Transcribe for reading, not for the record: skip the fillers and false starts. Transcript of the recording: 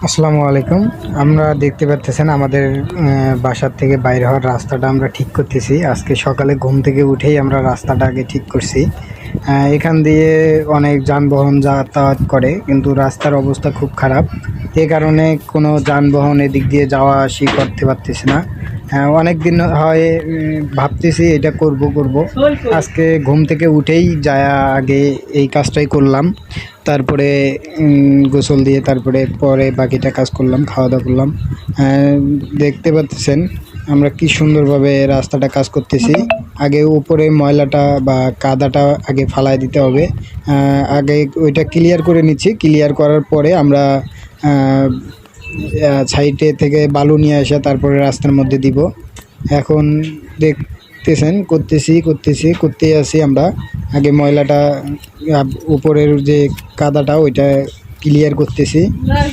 আসসালামু আলাইকুম। আমরা দেখতে পাচ্ছেন আমাদের বাসার থেকে বাইরে হওয়ার রাস্তাটা আমরা ঠিক করতেছি। আজকে সকালে ঘুম থেকে উঠেই আমরা রাস্তাটা আগে ঠিক করছি। এখান দিয়ে অনেক যানবাহন যাতায়াত করে, কিন্তু রাস্তার অবস্থা খুব খারাপ। এ কারণে কোনো যানবাহন এদিক দিয়ে যাওয়া আসি করতে পারতেছি না। অনেক দিন হয় ভাবতেছি এটা করব। আজকে ঘুম থেকে উঠেই যায়া আগে এই কাজটাই করলাম। তারপরে গোসল দিয়ে পরে বাকিটা কাজ করলাম, খাওয়া দাওয়া করলাম। দেখতে পাচ্ছেন আমরা কি সুন্দরভাবে রাস্তাটা কাজ করতেছি। আগে উপরে ময়লাটা বা কাদাটা আগে ফালায় দিতে হবে। আগে ওইটা ক্লিয়ার করে নিচ্ছি। ক্লিয়ার করার পরে আমরা সাইডে থেকে বালু নিয়ে আসা তারপরে রাস্তার মধ্যে দিব। এখন দেখতেছেন করতেই আছি আমরা। আগে ময়লাটা উপরের যে কাদাটা ওইটা ক্লিয়ার করতেছি।